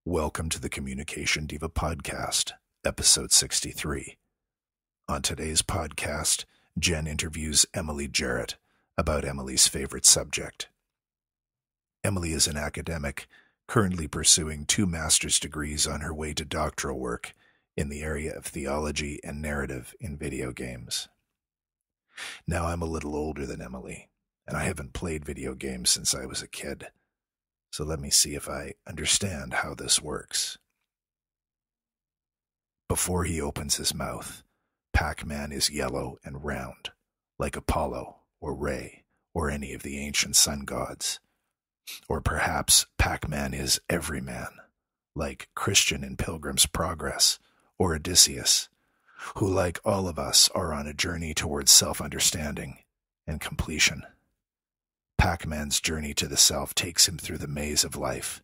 Welcome to the Communication Diva Podcast, episode 63. On today's podcast, Jenn interviews Emily Jarrett about Emily's favorite subject. Emily is an academic, currently pursuing 2 master's degrees on her way to doctoral work in the area of theology and narrative in video games. Now I'm a little older than Emily, and I haven't played video games since I was a kid. So let me see if I understand how this works. Before he opens his mouth, Pac-Man is yellow and round, like Apollo or Re or any of the ancient sun gods. Or perhaps Pac-Man is everyman, like Christian in Pilgrim's Progress or Odysseus, who like all of us are on a journey towards self-understanding and completion. Pac-Man's journey to the self takes him through the maze of life,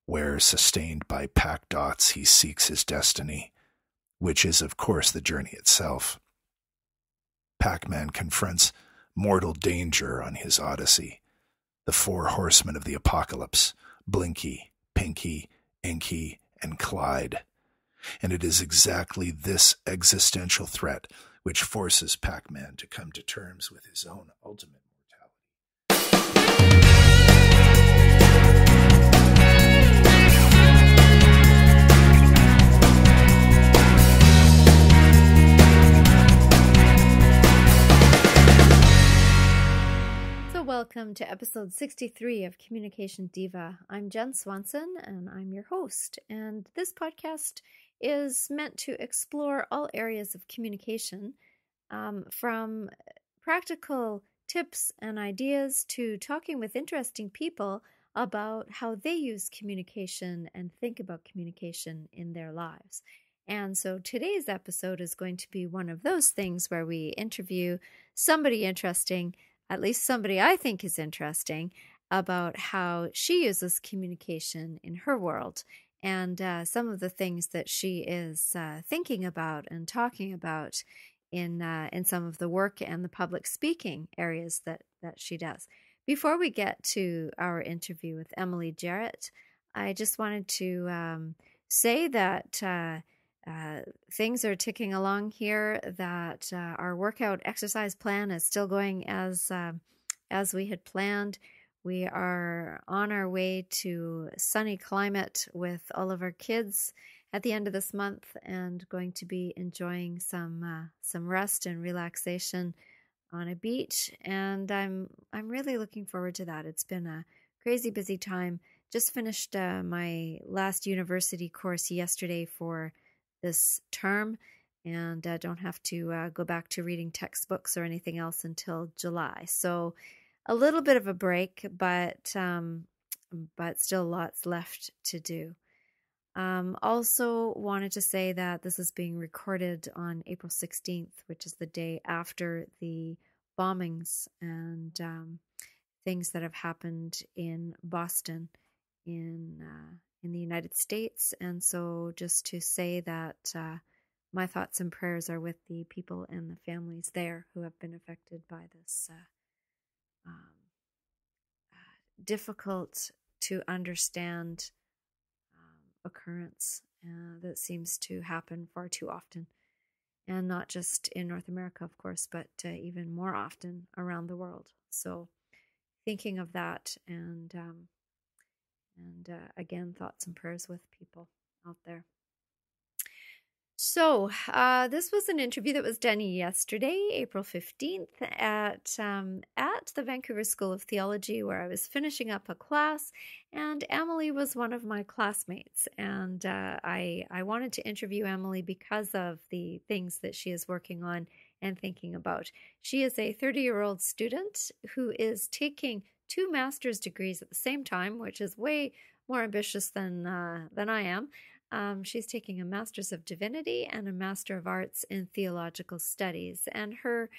where, sustained by Pac dots, he seeks his destiny, which is, of course, the journey itself. Pac-Man confronts mortal danger on his odyssey, the 4 horsemen of the apocalypse, Blinky, Pinky, Inky, and Clyde. And it is exactly this existential threat which forces Pac-Man to come to terms with his own ultimate mortality. Welcome to episode 63 of Communication Diva. I'm Jenn Swanson and I'm your host. And this podcast is meant to explore all areas of communication, from practical tips and ideas to talking with interesting people about how they use communication and think about communication in their lives. And so today's episode is going to be one of those things where we interview somebody interesting, at least somebody I think is interesting, about how she uses communication in her world and some of the things that she is thinking about and talking about in some of the work and the public speaking areas that she does. Before we get to our interview with Emily Jarrett, I just wanted to say that things are ticking along here, that our workout exercise plan is still going as we had planned. We are on our way to sunny climate with all of our kids at the end of this month and going to be enjoying some rest and relaxation on a beach. And I'm really looking forward to that. It's been a crazy busy time. Just finished my last university course yesterday for this term, and don't have to go back to reading textbooks or anything else until July. So a little bit of a break, but still lots left to do. Also wanted to say that this is being recorded on April 16th, which is the day after the bombings and things that have happened in Boston in the United States. And so just to say that my thoughts and prayers are with the people and the families there who have been affected by this difficult to understand occurrence that seems to happen far too often. And not just in North America, of course, but even more often around the world. So thinking of that and again, thoughts and prayers with people out there. So this was an interview that was done yesterday, April 15th, at the Vancouver School of Theology, where I was finishing up a class, and Emily was one of my classmates. And I wanted to interview Emily because of the things that she is working on and thinking about. She is a 30-year-old student who is taking 2 master's degrees at the same time, which is way more ambitious than I am. She's taking a Master's of Divinity and a Master of Arts in Theological Studies. And her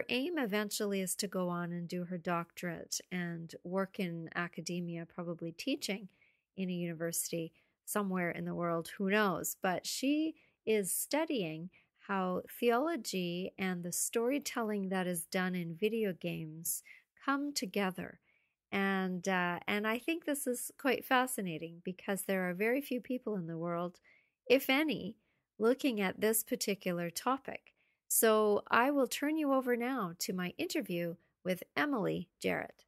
aim eventually is to go on and do her doctorate and work in academia, probably teaching in a university somewhere in the world, who knows. But she is studying how theology and the storytelling that is done in video games come together And I think this is quite fascinating because there are very few people in the world, if any, looking at this particular topic. So I will turn you over now to my interview with Emily Jarrett.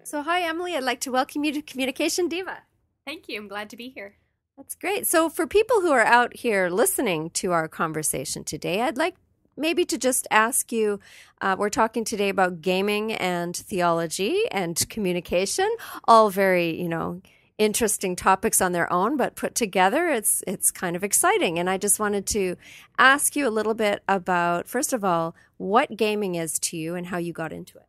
So hi, Emily. I'd like to welcome you to Communication Diva. Thank you. I'm glad to be here. That's great. So for people who are out here listening to our conversation today, I'd like maybe to just ask you, we're talking today about gaming and theology and communication, all very, interesting topics on their own, but put together, it's kind of exciting. And I just wanted to ask you a little bit about, first of all, what gaming is to you and how you got into it.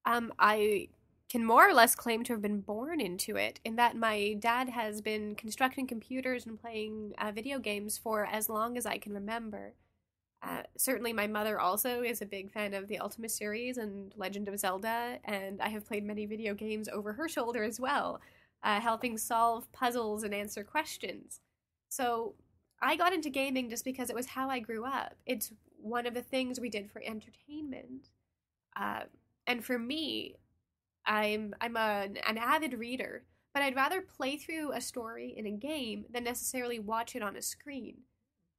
I can more or less claim to have been born into it, in that my dad has been constructing computers and playing video games for as long as I can remember. Certainly my mother also is a big fan of the Ultima series and Legend of Zelda, and I have played many video games over her shoulder as well, helping solve puzzles and answer questions. So I got into gaming just because it was how I grew up. It's one of the things we did for entertainment. And for me, I'm an avid reader, but I'd rather play through a story in a game than necessarily watch it on a screen,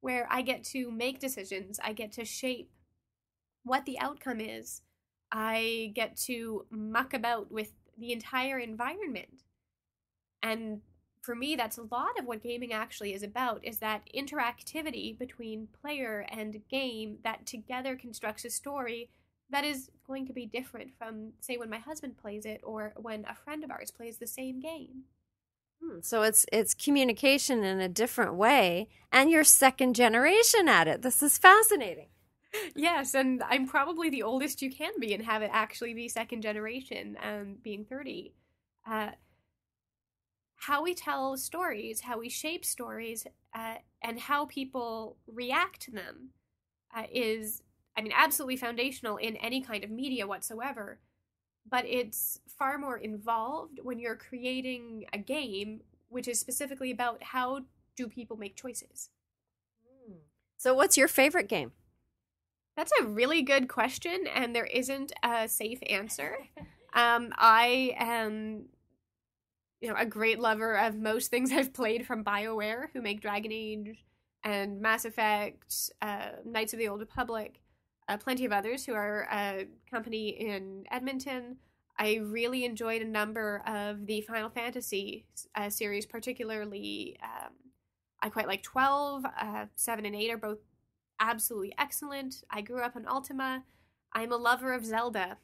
where I get to make decisions, I get to shape what the outcome is, I get to muck about with the entire environment. And for me, that's a lot of what gaming actually is about, is that interactivity between player and game that together constructs a story that is going to be different from, say, when my husband plays it or when a friend of ours plays the same game. So it's communication in a different way, and you're second generation at it. This is fascinating. Yes, and I'm probably the oldest you can be and have it actually be second generation, being 30. How we tell stories, how we shape stories, and how people react to them is, absolutely foundational in any kind of media whatsoever. But it's far more involved when you're creating a game, which is specifically about how do people make choices. So what's your favorite game? That's a really good question, and there isn't a safe answer. I am a great lover of most things I've played from BioWare, who make Dragon Age and Mass Effect, Knights of the Old Republic, plenty of others who are a company in Edmonton. I really enjoyed a number of the Final Fantasy series, particularly I quite like 12, 7 and 8 are both absolutely excellent. I grew up on Ultima. I'm a lover of Zelda.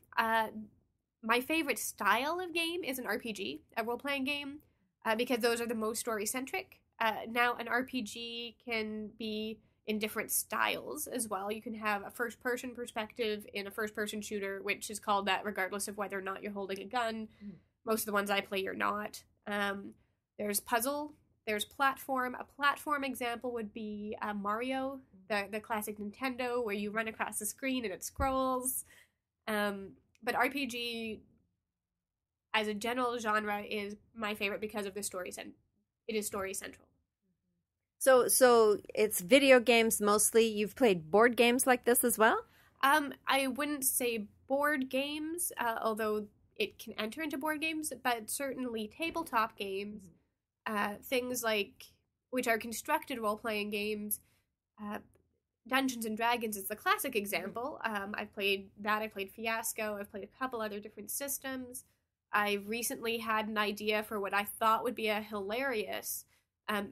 My favorite style of game is an RPG, a role-playing game, because those are the most story-centric. Now, an RPG can be in different styles as well. You can have a first-person perspective in a first-person shooter, which is called that regardless of whether or not you're holding a gun. Most of the ones I play, you're not. There's puzzle. There's platform. A platform example would be Mario, the classic Nintendo, where you run across the screen and it scrolls. But RPG, as a general genre, is my favorite because of the story. It is story central. So it's video games mostly. You've played board games like this as well? I wouldn't say board games, although it can enter into board games, but certainly tabletop games, things like, which are constructed role-playing games. Dungeons and Dragons is the classic example. I've played that. I played Fiasco. I've played a couple other different systems. I recently had an idea for what I thought would be a hilarious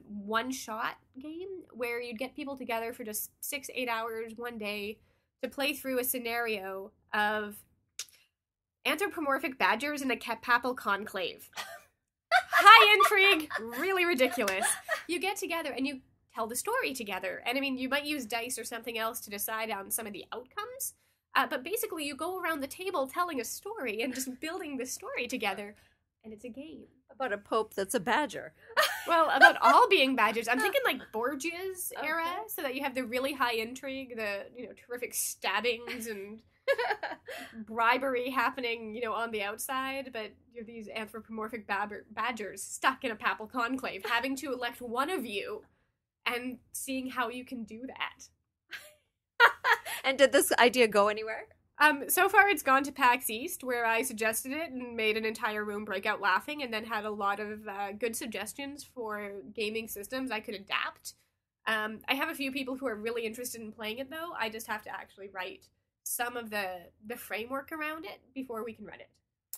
one-shot game where you'd get people together for just 6-8 hours one day to play through a scenario of anthropomorphic badgers in a papal conclave. High intrigue, really ridiculous. You get together and you tell the story together. And you might use dice or something else to decide on some of the outcomes. But basically you go around the table telling a story and just building the story together. And it's a game. About a pope that's a badger. Well, about all being badgers. I'm thinking like Borgia's era, so that you have the really high intrigue, the terrific stabbings and bribery happening, on the outside, but you're these anthropomorphic badgers stuck in a papal conclave, having to elect one of you and seeing how you can do that. And did this idea go anywhere? So far it's gone to PAX East, where I suggested it and made an entire room break out laughing, and then had a lot of good suggestions for gaming systems I could adapt. I have a few people who are really interested in playing it, though. I just have to actually write some of the framework around it before we can run it.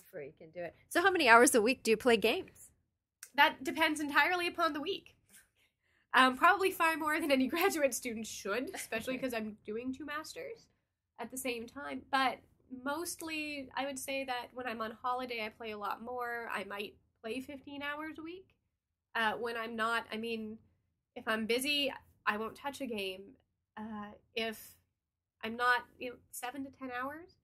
Before you can do it. So how many hours a week do you play games? That depends entirely upon the week. Probably far more than any graduate student should, especially because I'm doing 2 masters at the same time. But mostly, I would say that when I'm on holiday, I play a lot more. I might play 15 hours a week. When I'm not, I mean, if I'm busy, I won't touch a game. If I'm not, 7 to 10 hours.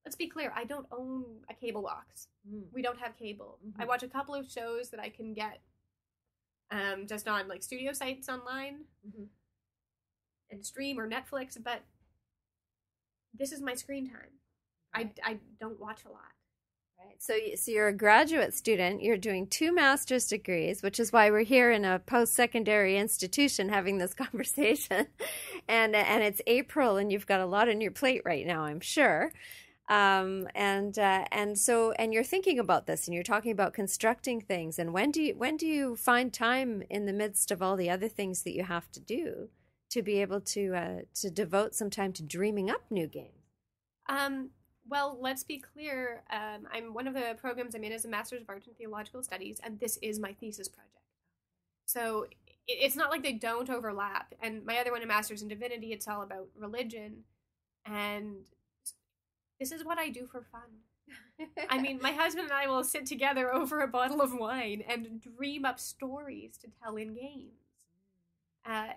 Let's be clear, I don't own a cable box. We don't have cable. I watch a couple of shows that I can get just on like studio sites online and stream, or Netflix, but this is my screen time. Right. I don't watch a lot. Right. So you're a graduate student. You're doing 2 master's degrees, which is why we're here in a post-secondary institution having this conversation. And it's April, and you've got a lot on your plate right now, I'm sure. And you're thinking about this, and you're talking about constructing things. And when do you find time in the midst of all the other things that you have to do to be able to devote some time to dreaming up new games? Well, let's be clear. I'm one of the programs I'm in is a Master's of Arts in Theological Studies, and this is my thesis project. So it's not like they don't overlap. And my other one, a Master's in Divinity, it's all about religion, and this is what I do for fun. I mean, my husband and I will sit together over a bottle of wine and dream up stories to tell in games.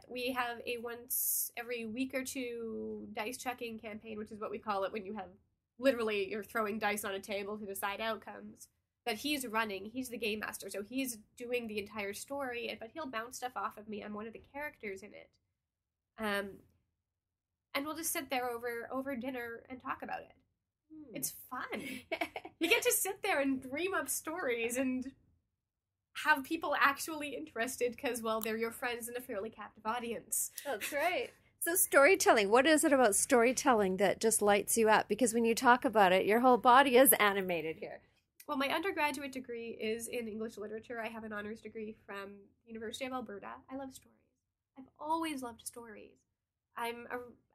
We have a once every week or 2 dice chucking campaign, which is what we call it when you have literally you're throwing dice on a table to decide outcomes, that he's running. He's the game master, so he's doing the entire story, but he'll bounce stuff off of me. I'm one of the characters in it. And we'll just sit there over dinner and talk about it. It's fun. You get to sit there and dream up stories and have people actually interested because, well, they're your friends in a fairly captive audience. That's right. So storytelling, what is it about storytelling that just lights you up? Because when you talk about it, your whole body is animated here. Well, my undergraduate degree is in English literature. I have an honors degree from the University of Alberta. I love stories. I've always loved stories. I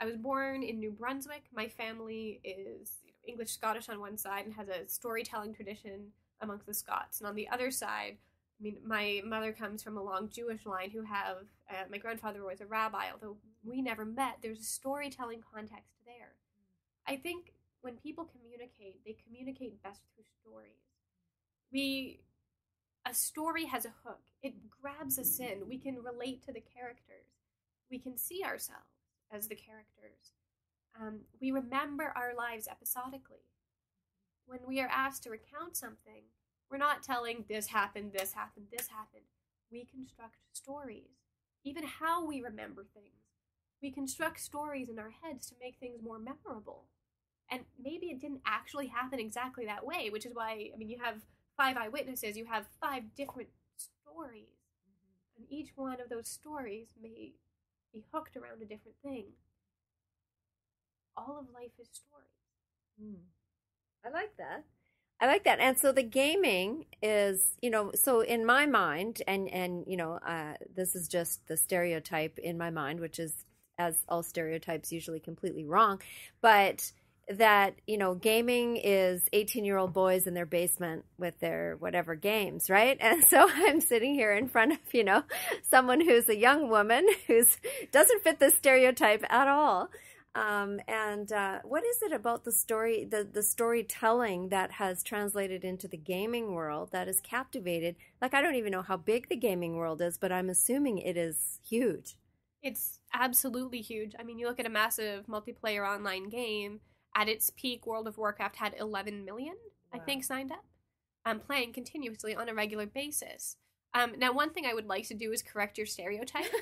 was born in New Brunswick. My family is English Scottish on one side and has a storytelling tradition amongst the Scots. And on the other side, I mean, my mother comes from a long Jewish line who have, my grandfather was a rabbi, although we never met. There's a storytelling context there. I think when people communicate, they communicate best through stories. A story has a hook. It grabs us in. We can relate to the characters. We can see ourselves as the characters. We remember our lives episodically. When we are asked to recount something, we're not telling this happened, this happened, this happened. We construct stories. Even how we remember things. We construct stories in our heads to make things more memorable. And maybe it didn't actually happen exactly that way, which is why, I mean, you have 5 eyewitnesses, you have 5 different stories. And each one of those stories may be hooked around a different thing. All of life is stories. I like that. And so the gaming is, so in my mind, and this is just the stereotype in my mind, which is, as all stereotypes, usually completely wrong, but that, gaming is 18-year-old boys in their basement with their whatever games, right? And so I'm sitting here in front of, someone who's a young woman who doesn't fit this stereotype at all. What is it about the story, the storytelling that has translated into the gaming world that has captivated? Like, I don't even know how big the gaming world is, but I'm assuming it is huge. It's absolutely huge. I mean, you look at a massive multiplayer online game. At its peak, World of Warcraft had 11 million, wow, I think, signed up, playing continuously on a regular basis. Now, one thing I would like to do is correct your stereotype.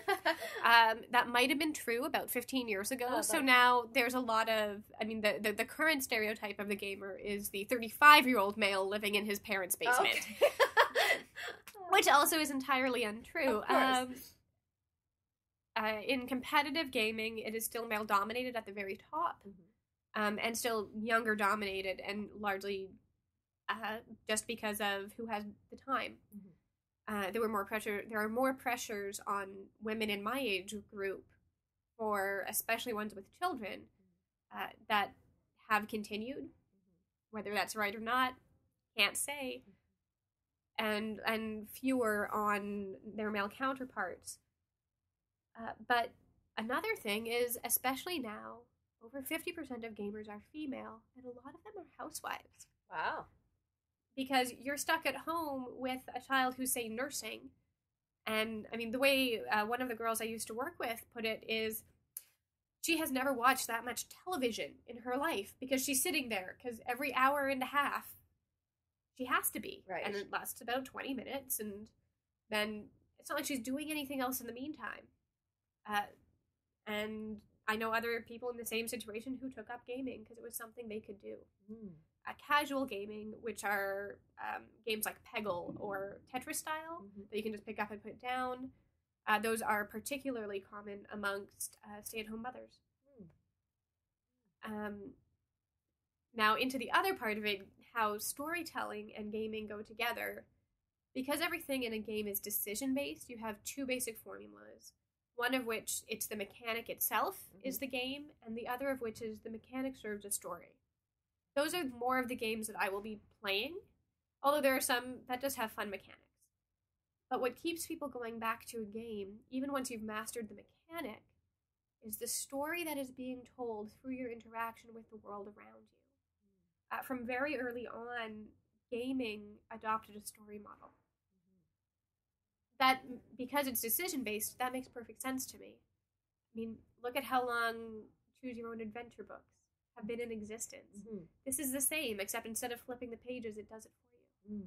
That might have been true about 15 years ago. So now there's a lot of, I mean, the current stereotype of the gamer is the 35-year-old male living in his parents' basement. Okay. Which also is entirely untrue. in competitive gaming, it is still male dominated at the very top, and still younger dominated, and largely just because of who has the time. There are more pressures on women in my age group, or especially ones with children, that have continued. Whether that's right or not, can't say. And fewer on their male counterparts. But another thing is, especially now, over 50% of gamers are female, and a lot of them are housewives. Wow. Because you're stuck at home with a child who's, say, nursing. And, I mean, the way one of the girls I used to work with put it is, she has never watched that much television in her life because she's sitting there, because every hour and a half, she has to be. Right. And it lasts about 20 minutes, and then it's not like she's doing anything else in the meantime. And I know other people in the same situation who took up gaming because it was something they could do. Casual gaming, which are games like Peggle or Tetris style, that you can just pick up and put down, those are particularly common amongst stay-at-home mothers. Now, into the other part of it, how storytelling and gaming go together. Because everything in a game is decision-based, you have two basic formulas. One of which, it's the mechanic itself is the game, and the other of which is the mechanic serves a story. Those are more of the games that I will be playing, although there are some that just have fun mechanics. But what keeps people going back to a game, even once you've mastered the mechanic, is the story that is being told through your interaction with the world around you. From very early on, gaming adopted a story model. That, because it's decision-based, that makes perfect sense to me. I mean, look at how long choose-your-own-adventure books have been in existence. This is the same, except instead of flipping the pages, it does it for you.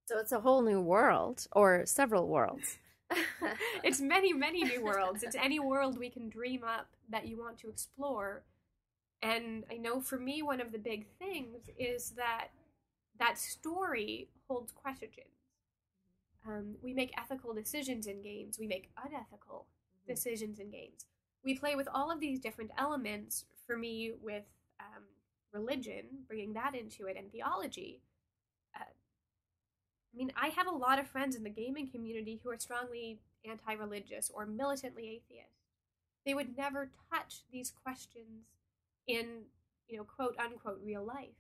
So it's a whole new world, or several worlds. It's many, many new worlds. It's any world we can dream up that you want to explore. And I know for me, one of the big things is that that story holds questions. We make ethical decisions in games. We make unethical decisions in games. We play with all of these different elements, for me, with religion, bringing that into it, and theology. I mean, I have a lot of friends in the gaming community who are strongly anti-religious or militantly atheist. They would never touch these questions in, quote-unquote, real life.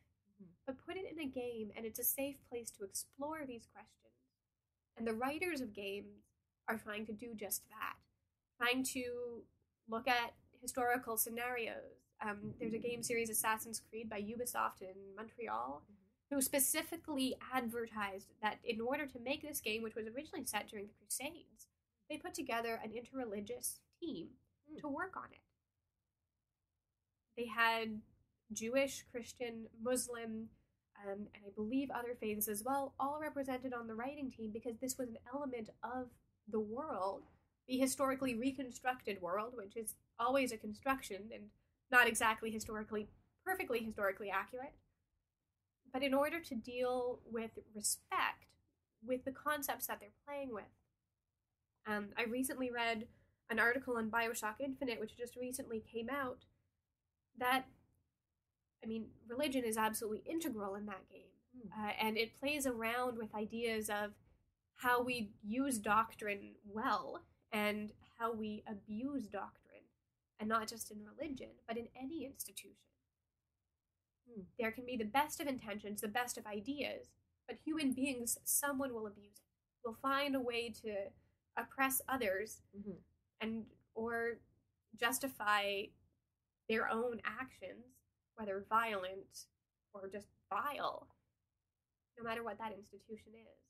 But put it in a game, and it's a safe place to explore these questions. And the writers of games are trying to do just that, trying to look at historical scenarios. There's a game series, Assassin's Creed, by Ubisoft in Montreal, who specifically advertised that in order to make this game, which was originally set during the Crusades, they put together an interreligious team to work on it. They had Jewish, Christian, Muslim, and I believe other faiths as well, all represented on the writing team because this was an element of the world, the historically reconstructed world, which is always a construction and not exactly perfectly historically accurate. But in order to deal with respect, with the concepts that they're playing with, I recently read an article on BioShock Infinite, which just recently came out, that religion is absolutely integral in that game. And it plays around with ideas of how we use doctrine well and how we abuse doctrine. And not just in religion, but in any institution. There can be the best of intentions, the best of ideas, but human beings, someone will abuse it. Will find a way to oppress others or justify their own actions, whether violent or just vile, no matter what that institution is.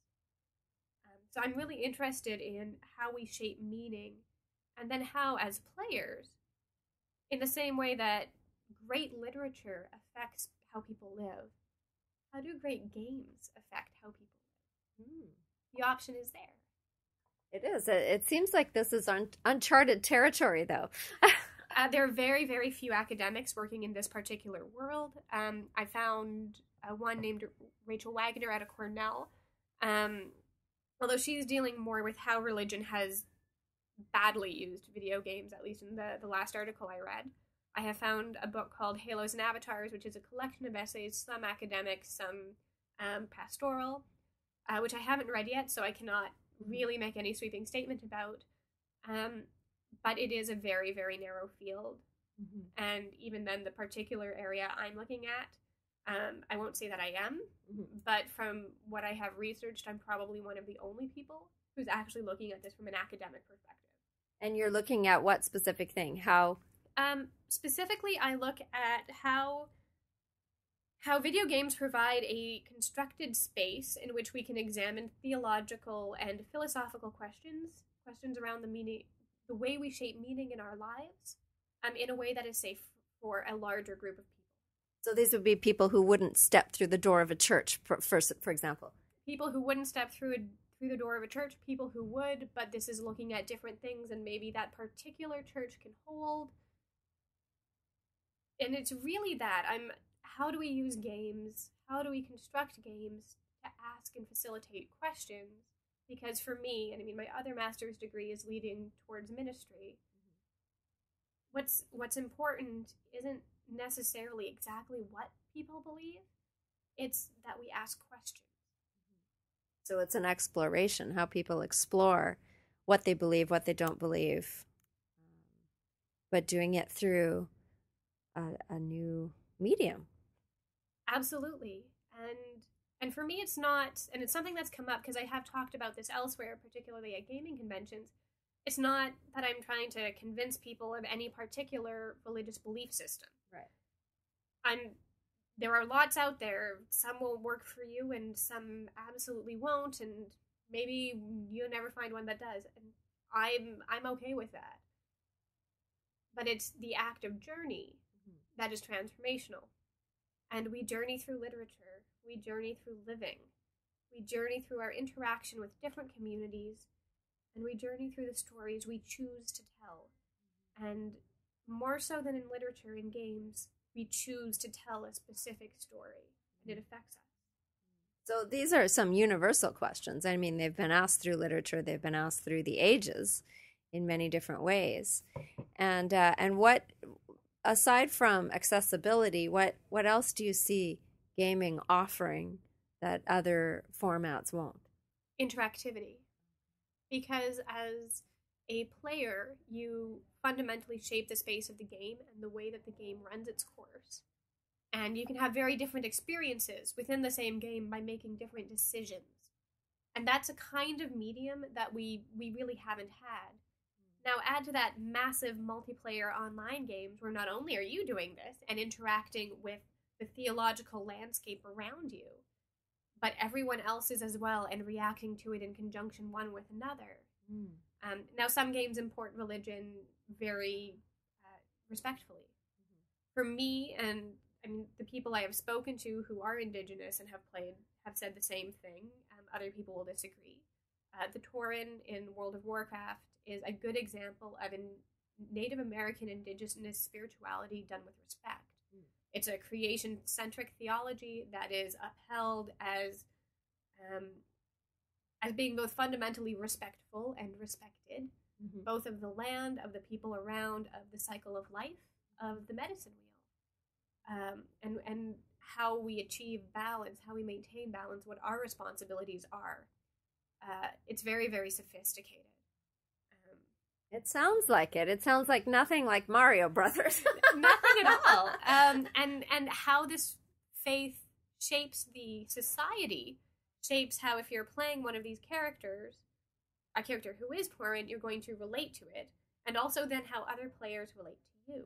So I'm really interested in how we shape meaning, and then how, as players, in the same way that great literature affects how people live, how do great games affect how people live? The option is there. It is. It seems like this is uncharted territory, though. There are very, very few academics working in this particular world. I found one named Rachel Wagner out of Cornell, although she's dealing more with how religion has badly used video games, at least in the last article I read. I have found a book called Halos and Avatars, which is a collection of essays, some academic, some pastoral, which I haven't read yet, so I cannot really make any sweeping statement about. But it is a very, very narrow field. Mm-hmm. And even then, the particular area I'm looking at, I won't say that I am, but from what I have researched, I'm probably one of the only people who's actually looking at this from an academic perspective. And you're looking at what specific thing? How? Specifically, I look at how video games provide a constructed space in which we can examine theological and philosophical questions around the meaning, the way we shape meaning in our lives, in a way that is safe for a larger group of people. So these would be people who wouldn't step through the door of a church, for example. People who wouldn't step through the door of a church, people who would, but this is looking at different things and maybe that particular church can hold. And it's really that. How do we use games? How do we construct games to ask and facilitate questions? Because for me, and I mean, my other master's degree is leading towards ministry. What's important isn't necessarily exactly what people believe. It's that we ask questions. So it's an exploration, how people explore what they believe, what they don't believe, but doing it through a new medium. Absolutely. And for me, it's not, and it's something that's come up because I have talked about this elsewhere, particularly at gaming conventions. It's not that I'm trying to convince people of any particular religious belief system. Right. There are lots out there. Some will work for you and some absolutely won't, and maybe you'll never find one that does. And I'm okay with that. But it's the act of journey that is transformational. And we journey through literature. We journey through living. We journey through our interaction with different communities. And we journey through the stories we choose to tell. And more so than in literature, in games, we choose to tell a specific story, and it affects us. So these are some universal questions. I mean, they've been asked through literature, they've been asked through the ages in many different ways. And what, aside from accessibility, what else do you see gaming offering that other formats won't? Interactivity. Because as a player, you fundamentally shape the space of the game and the way that the game runs its course. And you can have very different experiences within the same game by making different decisions. And that's a kind of medium that we really haven't had. Now add to that massive multiplayer online games where not only are you doing this and interacting with the theological landscape around you, but everyone else is as well and reacting to it in conjunction one with another. Now some games import religion very respectfully. For me, and I mean the people I have spoken to who are Indigenous and have said the same thing. Other people will disagree. The Tauren in World of Warcraft is a good example of a Native American Indigenous spirituality done with respect. It's a creation-centric theology that is upheld as being both fundamentally respectful and respected, both of the land, of the people around, of the cycle of life, of the medicine wheel, and how we achieve balance, how we maintain balance, what our responsibilities are. It's very, very sophisticated. It sounds like it. It sounds like nothing like Mario Brothers. Nothing at all. And how this faith shapes the society, shapes how if you're playing one of these characters, a character who is Tauren, you're going to relate to it, and also then how other players relate to you,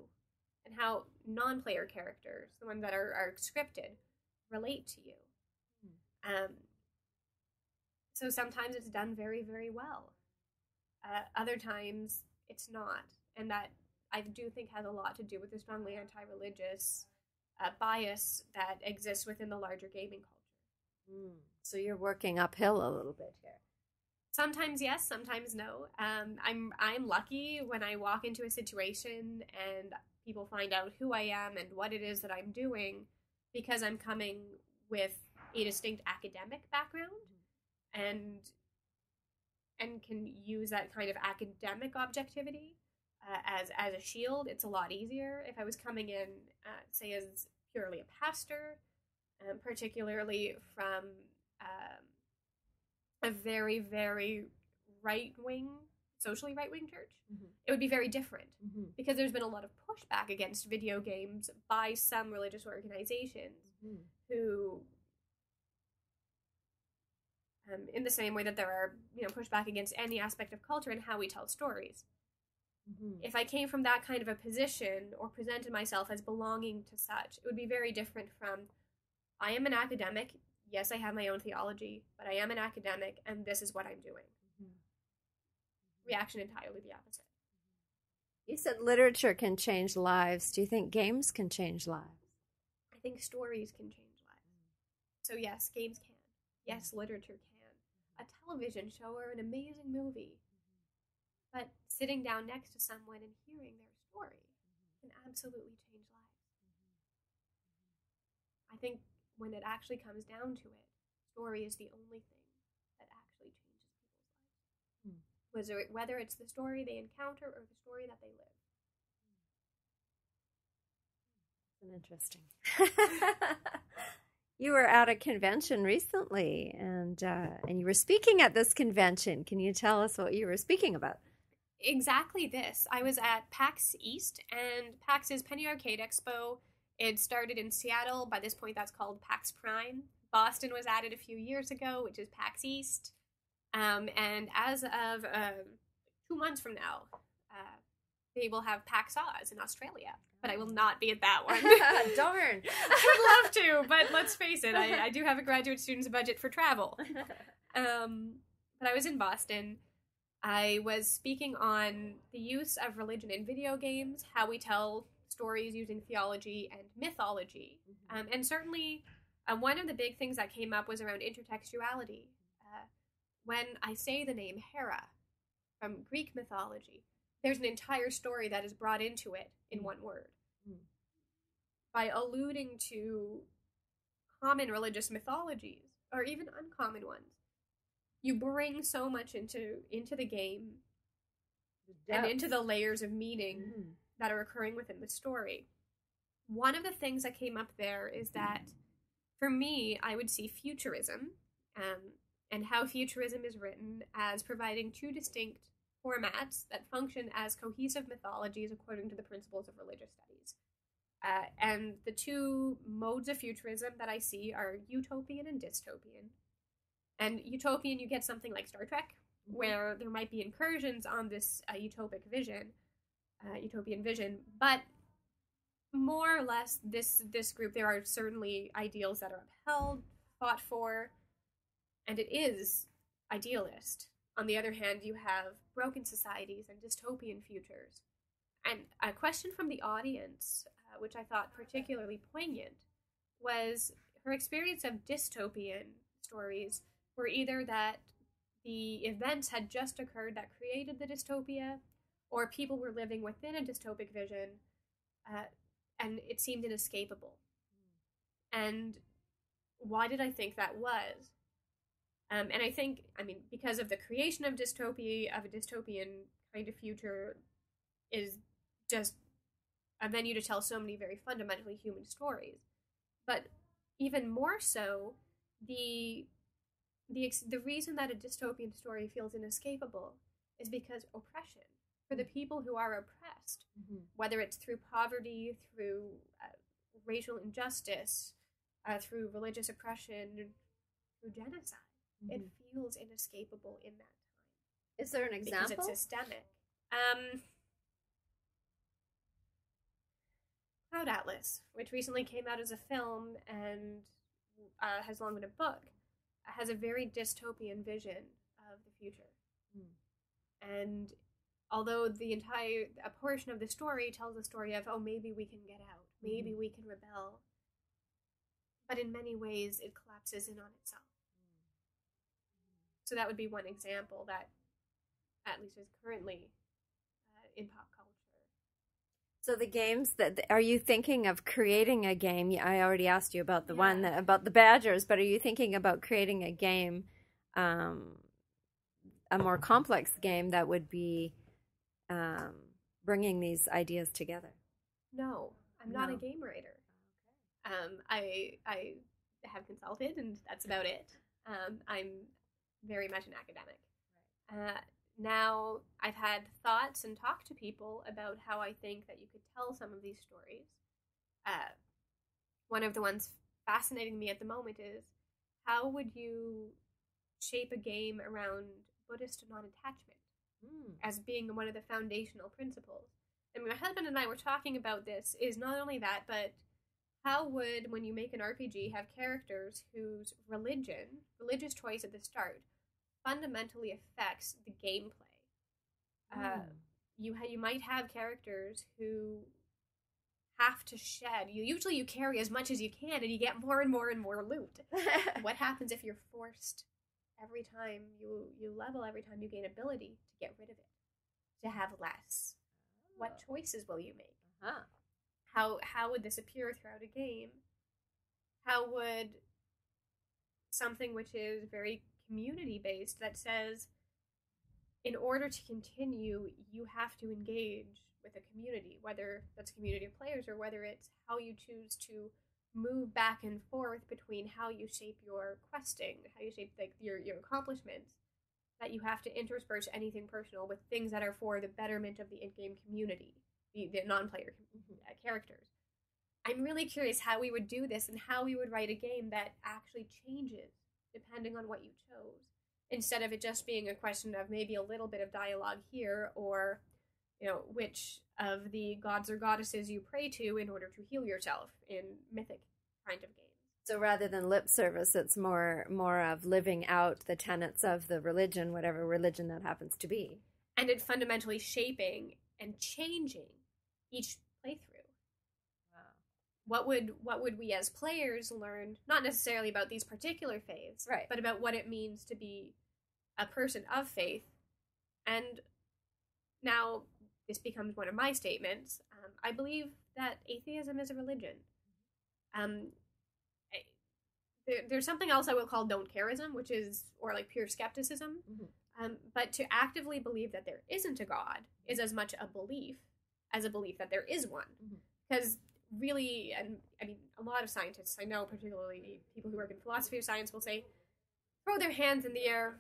and how non-player characters, the ones that are scripted, relate to you. So sometimes it's done very, very well. Other times it's not, and that I do think has a lot to do with the strongly anti-religious bias that exists within the larger gaming culture. So you're working uphill a little bit here. Sometimes yes, sometimes no. I'm lucky when I walk into a situation and people find out who I am and what it is that I'm doing, because I'm coming with a distinct academic background, and and can use that kind of academic objectivity as a shield, it's a lot easier. If I was coming in, say, as purely a pastor, particularly from a very, very right-wing, socially right-wing church, it would be very different, because there's been a lot of pushback against video games by some religious organizations who, in the same way that there are, pushback against any aspect of culture and how we tell stories. If I came from that kind of a position or presented myself as belonging to such, it would be very different from, I am an academic, yes, I have my own theology, but I am an academic, and this is what I'm doing. Reaction entirely the opposite. You said literature can change lives. Do you think games can change lives? I think stories can change lives. So yes, games can. Yes, literature can. A television show or an amazing movie. But sitting down next to someone and hearing their story can absolutely change lives. I think when it actually comes down to it, story is the only thing that actually changes people's lives. Whether it's the story they encounter or the story that they live. Interesting. You were at a convention recently, and you were speaking at this convention. Can you tell us what you were speaking about? Exactly this. I was at PAX East, and PAX is Penny Arcade Expo. It started in Seattle. By this point, that's called PAX Prime. Boston was added a few years ago, which is PAX East. And as of 2 months from now, they will have PAX Oz in Australia. But I will not be at that one. Darn. I would love to, but let's face it, I do have a graduate student's budget for travel. But I was in Boston. I was speaking on the use of religion in video games, how we tell stories using theology and mythology. And certainly, one of the big things that came up was around intertextuality. When I say the name Hera from Greek mythology, there's an entire story that is brought into it in one word. By alluding to common religious mythologies, or even uncommon ones, you bring so much into the game and into the layers of meaning that are occurring within the story. One of the things that came up there is that, for me, I would see futurism, and how futurism is written as providing two distinct formats that function as cohesive mythologies according to the principles of religious studies. And the two modes of futurism that I see are utopian and dystopian. And utopian, you get something like Star Trek, where there might be incursions on this utopian vision, but more or less this group, there are certainly ideals that are upheld, fought for, and it is idealist. On the other hand, you have broken societies and dystopian futures. And a question from the audience, which I thought particularly poignant, was her experience of dystopian stories were either that the events had just occurred that created the dystopia, or people were living within a dystopic vision, and it seemed inescapable. And why did I think that was? And I think, because of the creation of dystopia, of a dystopian kind of future, is just a venue to tell so many very fundamentally human stories. But even more so, the reason that a dystopian story feels inescapable is because oppression, for the people who are oppressed, whether it's through poverty, through racial injustice, through religious oppression, through genocide, it feels inescapable in that time. Is there an example? Because it's systemic. Cloud Atlas, which recently came out as a film and has long been a book, has a very dystopian vision of the future. And although a portion of the story tells a story of, maybe we can get out, maybe we can rebel, but in many ways it collapses in on itself. So that would be one example that at least is currently in pop culture. So the games are you thinking of creating a game? I already asked you about the one about the Badgers, but are you thinking about creating a game a more complex game that would be bringing these ideas together. No, I'm not a game writer. I have consulted, and that's about it. I'm very much an academic. Now, I've had thoughts and talked to people about how I think that you could tell some of these stories. One of the ones fascinating me at the moment is, how would you shape a game around Buddhist non-attachment as being one of the foundational principles? And my husband and I were talking about this, is not only that, but how would, when you make an RPG, have characters whose religious choice at the start, fundamentally affects the gameplay? You might have characters who have to shed. Usually you carry as much as you can, and you get more and more and more loot. What happens if you're forced every time you level, every time you gain ability, to get rid of it, to have less? What choices will you make? How would this appear throughout a game? How would something which is very community-based, that says, in order to continue, you have to engage with a community, whether that's a community of players or whether it's how you choose to move back and forth between how you shape your questing, how you shape your accomplishments, that you have to intersperse anything personal with things that are for the betterment of the in-game community, the non-player characters. I'm really curious how we would do this and how we would write a game that actually changes depending on what you chose, instead of it just being a question of maybe a little bit of dialogue here, or which of the gods or goddesses you pray to in order to heal yourself in mythic kind of games. So rather than lip service, it's more of living out the tenets of the religion, whatever religion that happens to be. And it fundamentally shaping and changing each playthrough. Wow. What would we as players learn, not necessarily about these particular faiths, right, but about what it means to be a person of faith? And now this becomes one of my statements. I believe that atheism is a religion. There's something else I will call don't careism, which is, or like pure skepticism. But to actively believe that there isn't a God is as much a belief as a belief that there is one. Because really, and I mean, a lot of scientists I know, particularly people who work in philosophy of science, will say, throw their hands in the air,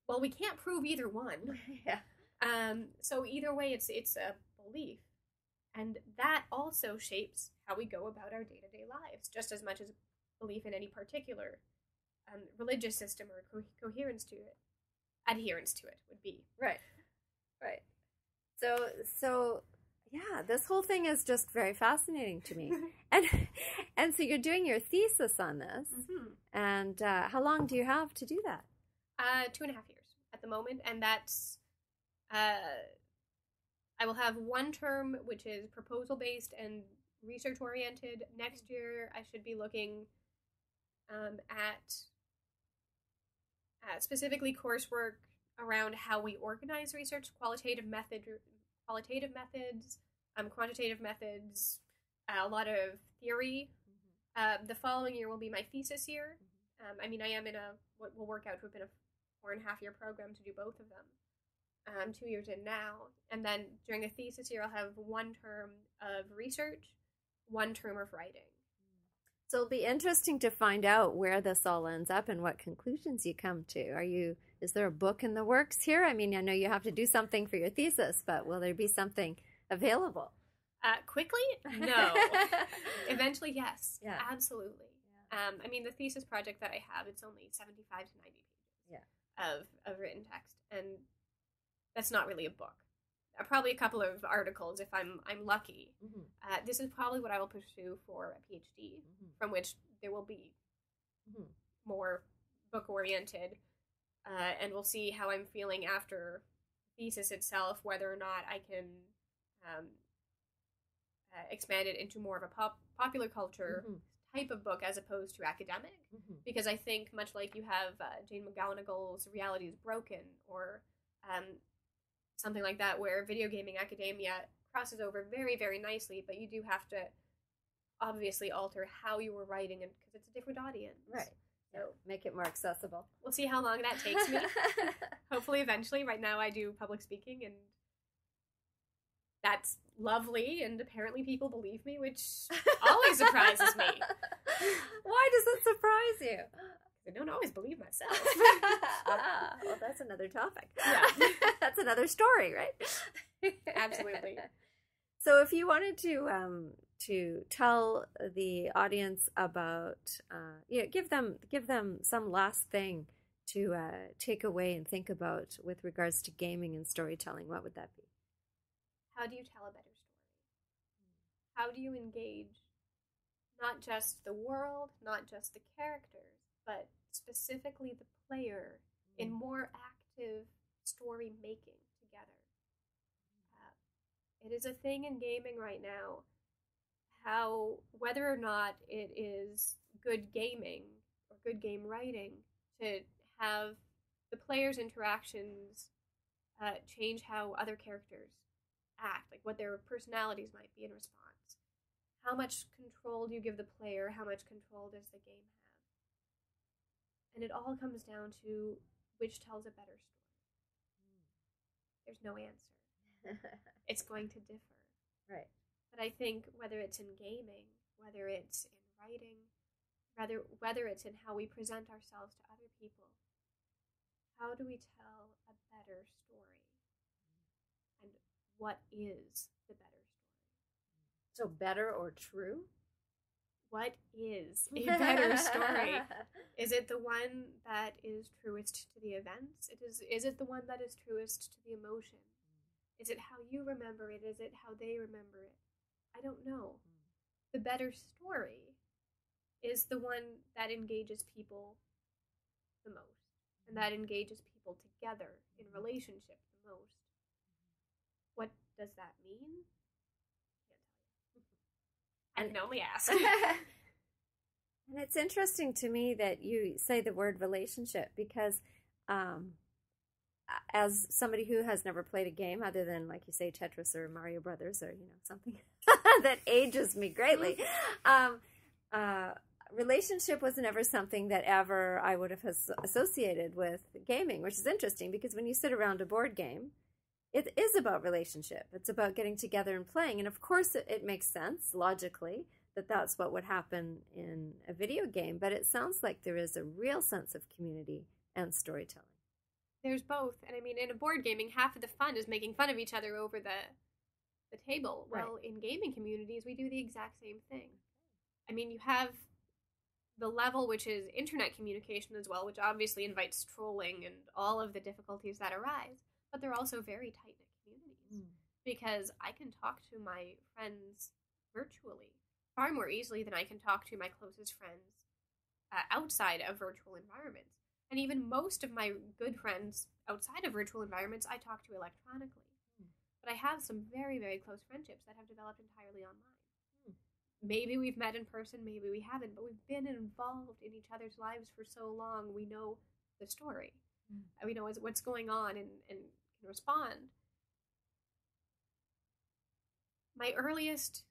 well, we can't prove either one. So either way, it's a belief. And that also shapes how we go about our day-to-day lives, just as much as belief in any particular religious system or adherence to it would be. Right. So yeah, this whole thing is just very fascinating to me. and so you're doing your thesis on this. And how long do you have to do that? 2.5 years at the moment, and that's I will have one term which is proposal based and research oriented. Next year I should be looking at specifically coursework around how we organize research, qualitative methods, quantitative methods, a lot of theory. The following year will be my thesis year. I mean, I am in what will work out to have been a 4.5-year program to do both of them. 2 years in now. And then during the thesis year, I'll have one term of research, one term of writing. So it'll be interesting to find out where this all ends up and what conclusions you come to. Is there a book in the works here? I mean, I know you have to do something for your thesis, but will there be something available? Quickly? No. Eventually, yes. Yeah. Absolutely. Yeah. I mean, the thesis project that I have, it's only 75 to 90 pages of written text. And that's not really a book. Probably a couple of articles if I'm lucky. This is probably what I will pursue for a PhD, from which there will be more book-oriented, and we'll see how I'm feeling after thesis itself, whether or not I can expand it into more of a popular culture type of book as opposed to academic, because I think much like you have Jane McGonigal's Reality is Broken, or something like that, where video gaming academia crosses over very, very nicely, but you do have to obviously alter how you were writing, and because it's a different audience. Right. So make it more accessible. We'll see how long that takes me. Hopefully eventually. Right now I do public speaking, and that's lovely, and apparently people believe me, which always surprises me. Why does it surprise you? I don't always believe myself. Well, that's another topic. Yeah. That's another story, right? Absolutely. So if you wanted to tell the audience about, give them some last thing to take away and think about with regards to gaming and storytelling, what would that be? How do you tell a better story? How do you engage not just the world, not just the characters, but specifically the player in more active story making together? It is a thing in gaming right now, how whether or not it is good gaming or good game writing to have the player's interactions change how other characters act, like what their personalities might be in response. How much control do you give the player? How much control does the game have? And it all comes down to which tells a better story. There's no answer. It's going to differ. Right. But I think whether it's in gaming, whether it's in writing, whether it's in how we present ourselves to other people, how do we tell a better story? And what is the better story? So better or true? What is a better story? Is it the one that is truest to the events? Is it the one that is truest to the emotion? Is it how you remember it? Is it how they remember it? I don't know. The better story is the one that engages people the most, and that engages people together in relationship the most. What does that mean? I can only ask. And it's interesting to me that you say the word relationship, because as somebody who has never played a game other than, like you say, Tetris or Mario Brothers or something that ages me greatly, relationship was never something that ever I would have associated with gaming, which is interesting because when you sit around a board game, it is about relationship. It's about getting together and playing. And of course, it makes sense logically that that's what would happen in a video game. But it sounds like there is a real sense of community and storytelling. There's both. And I mean, in a board gaming, half of the fun is making fun of each other over the table. Right. Well, in gaming communities, we do the exact same thing. I mean, you have the level which is internet communication as well, which obviously invites trolling and all of the difficulties that arise. But they're also very tight-knit communities because I can talk to my friends virtually far more easily than I can talk to my closest friends outside of virtual environments. And even most of my good friends outside of virtual environments, I talk to electronically. But I have some very, very close friendships that have developed entirely online. Maybe we've met in person, maybe we haven't, but we've been involved in each other's lives for so long, we know the story. We know what's going on and can respond. My earliest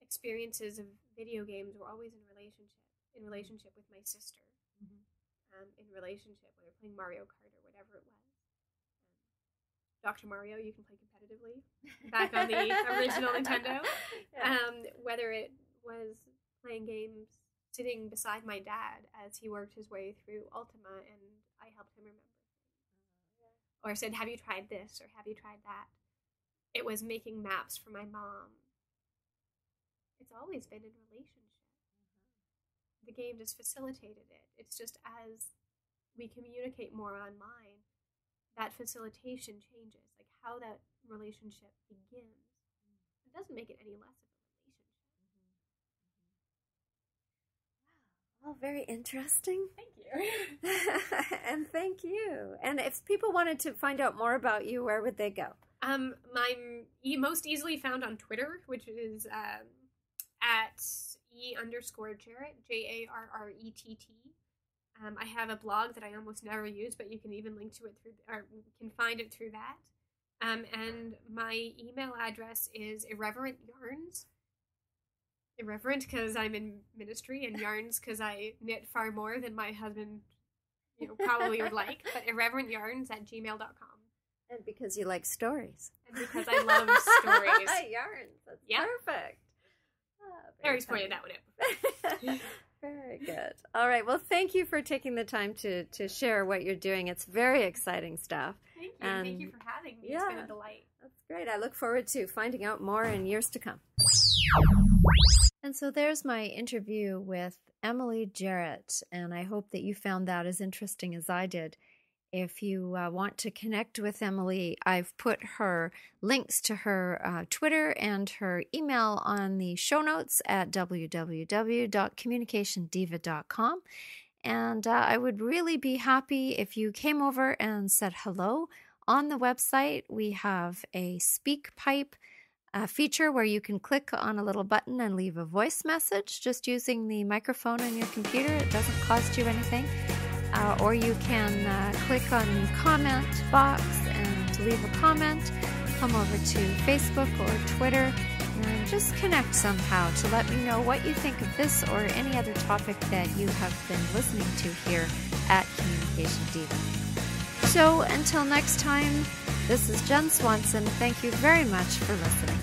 experiences of video games were always in relationship with my sister, in relationship when we were playing Mario Kart or whatever it was. Dr. Mario, you can play competitively, back on the original Nintendo. Whether it was playing games, sitting beside my dad as he worked his way through Ultima and I helped him remember things. Or said, have you tried this or have you tried that? It was making maps for my mom. It's always been in relationship. The game just facilitated it. It's just as we communicate more online, that facilitation changes, like how that relationship begins. It doesn't make it any less of a relationship. Well, very interesting. Thank you. And thank you. And if people wanted to find out more about you, where would they go? I'm most easily found on Twitter, which is at _Jarrett, JARRETT. I have a blog that I almost never use, but you can even link to it through, or can find it through that. And my email address is irreverentyarns, Irreverent because I'm in ministry, and yarns because I knit far more than my husband, probably would like. But irreverentyarns@gmail.com. And because you like stories. And because I love stories. Yarns. That's perfect. Mary's pointed that one out. Very good. All right. Well, thank you for taking the time to share what you're doing. It's very exciting stuff. Thank you. Thank you for having me. It's been a delight. That's great. I look forward to finding out more in years to come. And so there's my interview with Emily Jarrett, and I hope that you found that as interesting as I did. If you want to connect with Emily, I've put her links to her Twitter and her email on the show notes at www.communicationdiva.com. And I would really be happy if you came over and said hello. On the website, we have a speak pipe feature where you can click on a little button and leave a voice message just using the microphone on your computer. It doesn't cost you anything. Or you can click on the comment box and leave a comment. Come over to Facebook or Twitter and just connect somehow to let me know what you think of this or any other topic that you have been listening to here at Communication Diva. So until next time, this is Jenn Swanson. Thank you very much for listening.